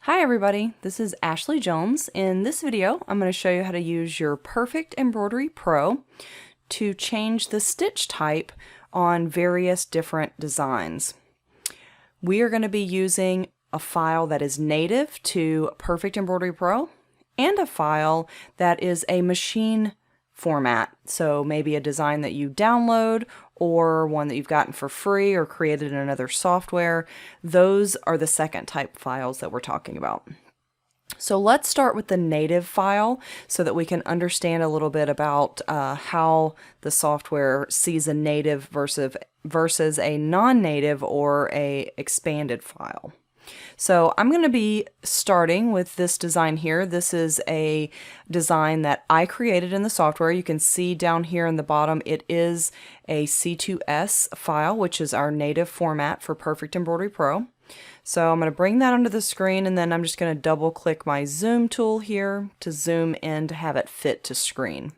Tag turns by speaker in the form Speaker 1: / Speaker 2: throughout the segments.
Speaker 1: Hi everybody, this is Ashley Jones. In this video, I'm going to show you how to use your Perfect Embroidery Pro to change the stitch type on various different designs. We are going to be using a file that is native to Perfect Embroidery Pro and a file that is a machine format. So maybe a design that you download or one that you've gotten for free or created in another software. Those are the second type files that we're talking about. So let's start with the native file so that we can understand a little bit about how the software sees a native versus a non-native or a expanded file. So I'm going to be starting with this design here. This is a design that I created in the software. You can see down here in the bottom it is a C2S file, which is our native format for Perfect Embroidery Pro. So I'm going to bring that onto the screen, and then I'm just going to double click my zoom tool here to zoom in to have it fit to screen.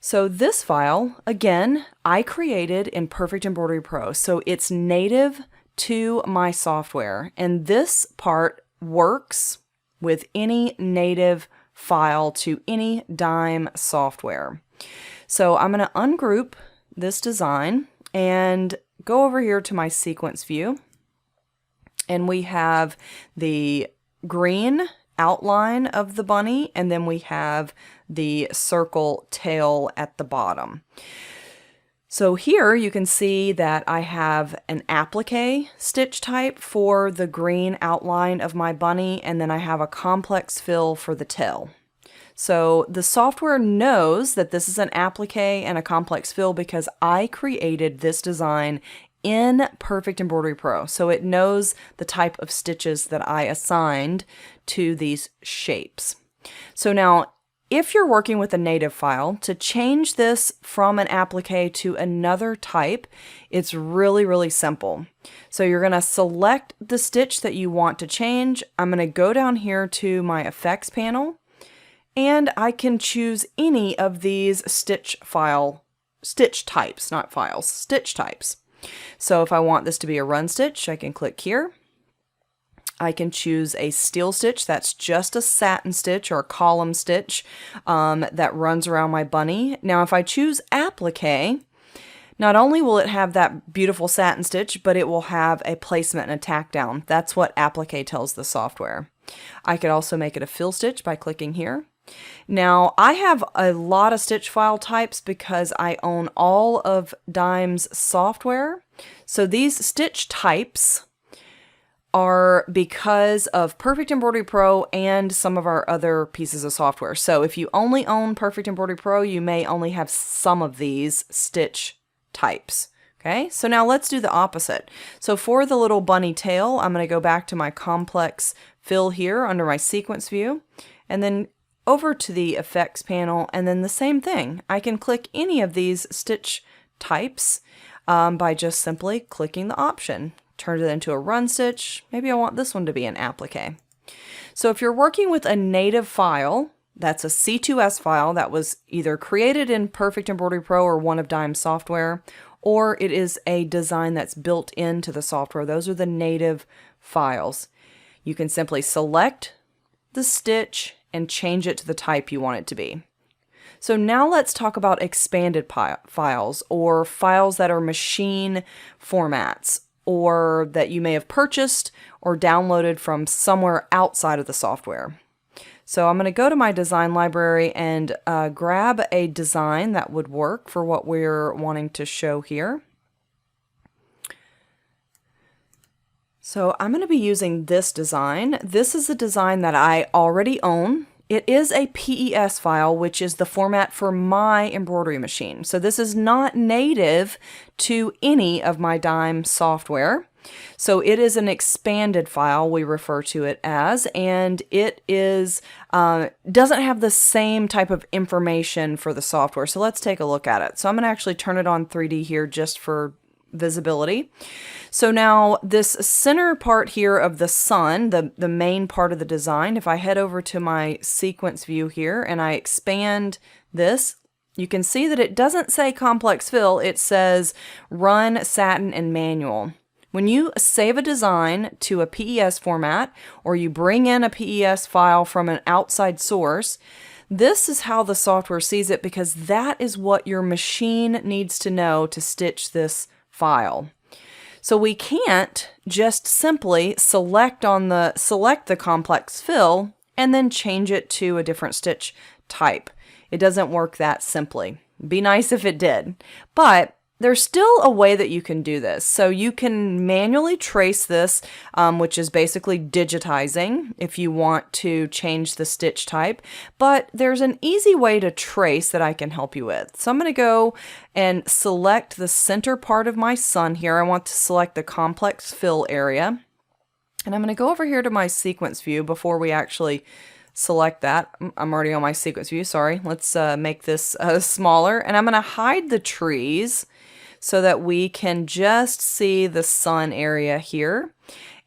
Speaker 1: So this file, again, I created in Perfect Embroidery Pro. So it's native to my software, and this part works with any native file to any dime software. So I'm going to ungroup this design and go over here to my sequence view, and we have the green outline of the bunny, and then we have the circle tail at the bottom. So here you can see that I have an applique stitch type for the green outline of my bunny, and then I have a complex fill for the tail. So the software knows that this is an applique and a complex fill because I created this design in Perfect Embroidery Pro. So it knows the type of stitches that I assigned to these shapes. So now, if you're working with a native file, to change this from an applique to another type, it's really simple. So you're going to select the stitch that you want to change. I'm going to go down here to my effects panel, and I can choose any of these stitch types, not files, stitch types. So if I want this to be a run stitch, I can click here. I can choose a steel stitch, that's just a satin stitch or a column stitch that runs around my bunny. Now if I choose applique, not only will it have that beautiful satin stitch, but it will have a placement and a tack down. That's what applique tells the software. I could also make it a fill stitch by clicking here. Now I have a lot of stitch file types because I own all of Dime's software. So these stitch types are because of Perfect Embroidery Pro and some of our other pieces of software. So if you only own Perfect Embroidery Pro, you may only have some of these stitch types. Okay, so now let's do the opposite. So for the little bunny tail, I'm going to go back to my complex fill here under my sequence view, and then over to the effects panel, and then the same thing. I can click any of these stitch types by just simply clicking the option. Turn it into a run stitch. Maybe I want this one to be an applique. So if you're working with a native file, that's a C2S file that was either created in Perfect Embroidery Pro or one of Dime's software, or it is a design that's built into the software. Those are the native files. You can simply select the stitch and change it to the type you want it to be. So now let's talk about expanded files, or files that are machine formats, or that you may have purchased or downloaded from somewhere outside of the software. So I'm going to go to my design library and grab a design that would work for what we're wanting to show here. So I'm going to be using this design. This is a design that I already own. It is a PEP file, which is the format for my embroidery machine. So this is not native to any of my Dime software. So it is an expanded file, we refer to it as, and it is doesn't have the same type of information for the software. So let's take a look at it. So I'm going to actually turn it on 3D here just for visibility. So now this center part here of the sun, the main part of the design, if I head over to my sequence view here and I expand this, you can see that it doesn't say complex fill, it says run, satin, and manual. When you save a design to a PES format, or you bring in a PES file from an outside source, this is how the software sees it, because that is what your machine needs to know to stitch this file. So we can't just simply select the complex fill and then change it to a different stitch type. It doesn't work that simply. Be nice if it did. But there's still a way that you can do this. So you can manually trace this, which is basically digitizing if you want to change the stitch type. But there's an easy way to trace that I can help you with. So I'm going to go and select the center part of my sun here. I want to select the complex fill area. And I'm going to go over here to my sequence view before we actually select that. I'm already on my sequence view, sorry. Let's make this smaller. And I'm going to hide the trees so that we can just see the sun area here.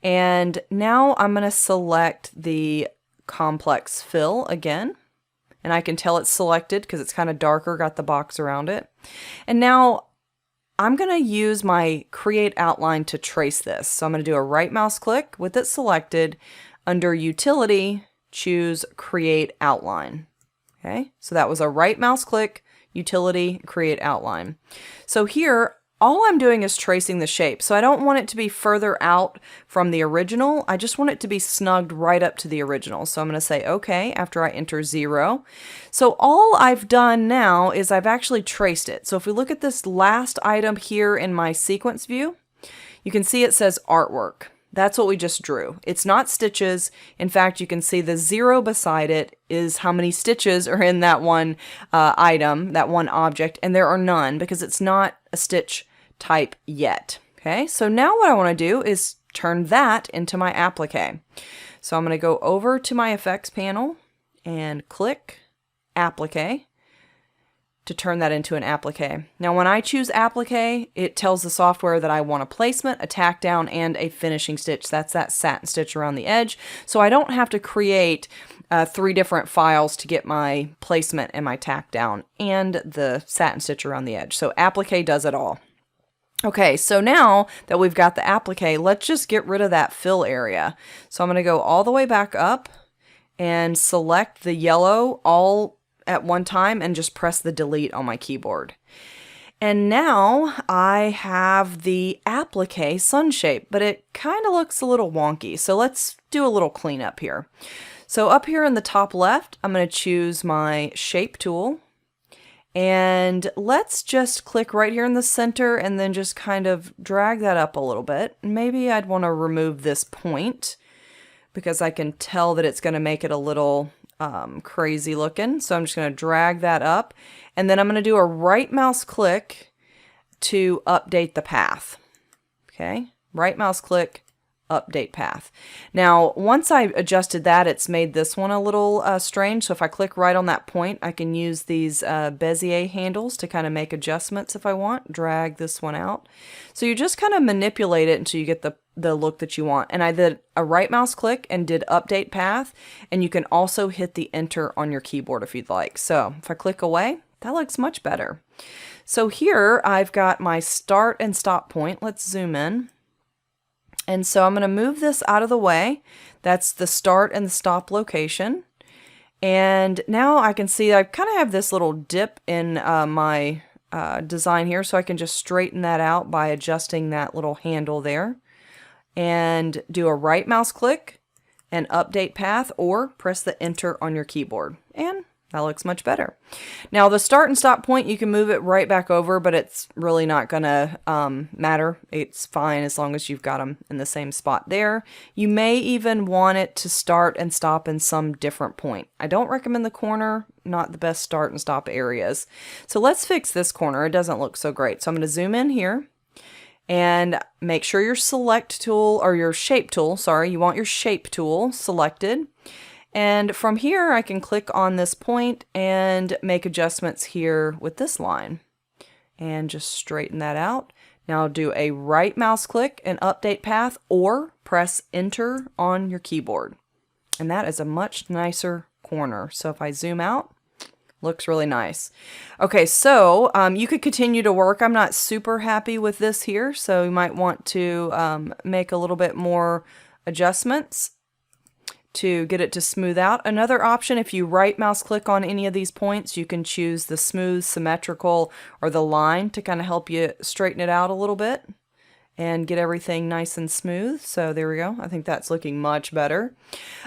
Speaker 1: And now I'm going to select the complex fill again. And I can tell it's selected because it's kind of darker, got the box around it. And now I'm going to use my create outline to trace this. So I'm going to do a right mouse click with it selected. Under utility, choose create outline. Okay, so that was a right mouse click, utility, create outline. So here, all I'm doing is tracing the shape. So I don't want it to be further out from the original. I just want it to be snugged right up to the original. So I'm going to say OK after I enter 0. So all I've done now is I've actually traced it. So if we look at this last item here in my sequence view, you can see it says artwork. That's what we just drew. It's not stitches. In fact, you can see the 0 beside it is how many stitches are in that one item, that one object, and there are none because it's not a stitch type yet. Okay, so now what I want to do is turn that into my applique. So I'm going to go over to my effects panel and click applique to turn that into an applique. Now when I choose applique, it tells the software that I want a placement, a tack down, and a finishing stitch. That's that satin stitch around the edge. So I don't have to create 3 different files to get my placement and my tack down and the satin stitch around the edge. So applique does it all. Okay, so now that we've got the applique, let's just get rid of that fill area. So I'm going to go all the way back up and select the yellow all at one time and just press the delete on my keyboard. And now I have the applique sun shape, but it kind of looks a little wonky. So let's do a little cleanup here. So up here in the top left, I'm going to choose my shape tool. And let's just click right here in the center and then just kind of drag that up a little bit. Maybe I'd want to remove this point because I can tell that it's going to make it a little crazy looking. So I'm just going to drag that up, and then I'm going to do a right mouse click to update the path. Okay, right mouse click, update path. Now once I adjusted that, it's made this one a little strange. So if I click right on that point, I can use these Bezier handles to kind of make adjustments if I want. Drag this one out. So you just kind of manipulate it until you get the look that you want. And I did a right mouse click and did update path, and you can also hit the enter on your keyboard if you'd like. So if I click away, that looks much better. So here I've got my start and stop point. Let's zoom in. And so I'm going to move this out of the way. That's the start and the stop location. And now I can see I kind of have this little dip in my design here, so I can just straighten that out by adjusting that little handle there. And do a right mouse click and update path, or press the enter on your keyboard. And that looks much better. Now the start and stop point, you can move it right back over, but it's really not gonna matter. It's fine as long as you've got them in the same spot there. You may even want it to start and stop in some different point. I don't recommend the corner, not the best start and stop areas. So let's fix this corner. It doesn't look so great. So I'm gonna zoom in here and make sure your select tool, or your shape tool, sorry, you want your shape tool selected. And from here, I can click on this point and make adjustments here with this line and just straighten that out. Now do a right mouse click and update path, or press enter on your keyboard. And that is a much nicer corner. So if I zoom out, Looks really nice. Okay, so you could continue to work. I'm not super happy with this here, so you might want to make a little bit more adjustments to get it to smooth out. Another option, if you right mouse click on any of these points, you can choose the smooth, symmetrical, or the line to kind of help you straighten it out a little bit and get everything nice and smooth. So there we go. I think that's looking much better.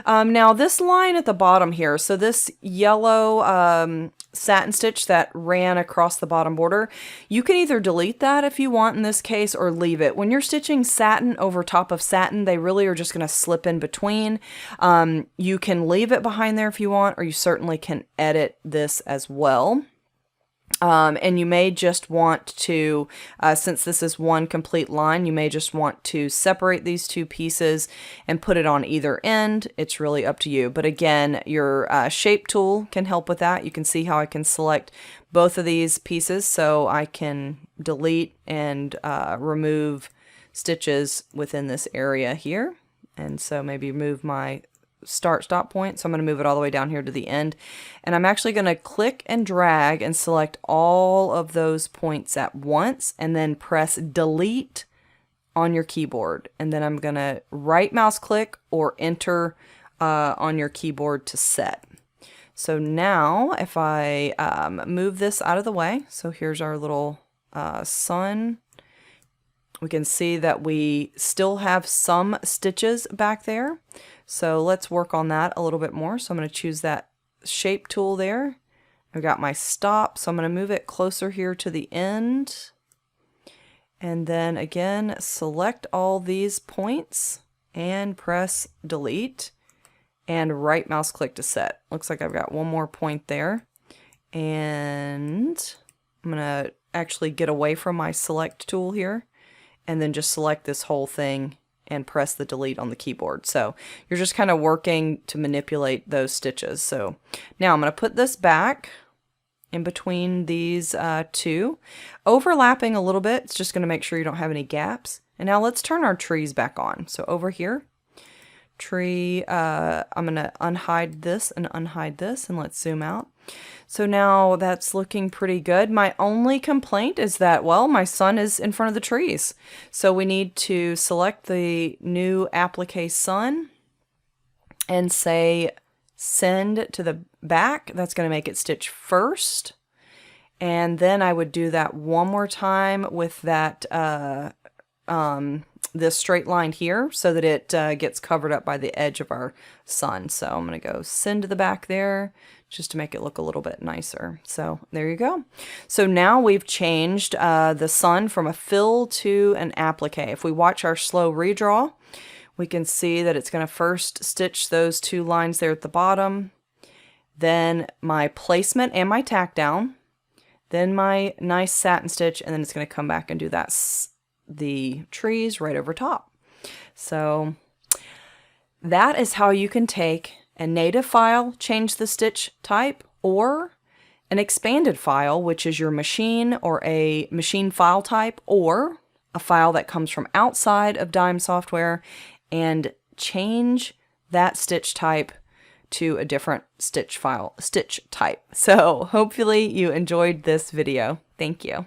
Speaker 1: Now this line at the bottom here, so this yellow satin stitch that ran across the bottom border, you can either delete that if you want in this case or leave it. When you're stitching satin over top of satin, they really are just going to slip in between. You can leave it behind there if you want, or you certainly can edit this as well. And you may just want to, since this is one complete line, you may just want to separate these two pieces and put it on either end. It's really up to you. But again, your shape tool can help with that. You can see how I can select both of these pieces, so I can delete and remove stitches within this area here. And so maybe move my stop point, so I'm going to move it all the way down here to the end, and I'm actually going to click and drag and select all of those points at once and then press delete on your keyboard, and then I'm going to right mouse click or enter on your keyboard to set. So now if I move this out of the way, so here's our little sun, we can see that we still have some stitches back there. So let's work on that a little bit more. So I'm going to choose that shape tool there. I've got my stop, so I'm going to move it closer here to the end. And then again, select all these points and press delete and right mouse click to set. Looks like I've got one more point there. And I'm going to actually get away from my select tool here and then just select this whole thing and press the delete on the keyboard. So you're just kind of working to manipulate those stitches. So now I'm going to put this back in between these two, overlapping a little bit. It's just going to make sure you don't have any gaps. And now let's turn our trees back on. So over here, tree, I'm going to unhide this and let's zoom out. So now that's looking pretty good. My only complaint is that, well, my sun is in front of the trees. So we need to select the new applique sun and say send to the back. That's going to make it stitch first. And then I would do that one more time with that this straight line here so that it gets covered up by the edge of our sun. So I'm going to go send to the back there just to make it look a little bit nicer. So there you go. So now we've changed the sun from a fill to an applique. If we watch our slow redraw, we can see that it's going to first stitch those two lines there at the bottom, then my placement and my tack down, then my nice satin stitch, and then it's going to come back and do that the trees right over top. So that is how you can take a native file, change the stitch type, or an expanded file, which is your machine or a machine file type, or a file that comes from outside of Dime software, and change that stitch type to a different stitch type. So hopefully you enjoyed this video. Thank you.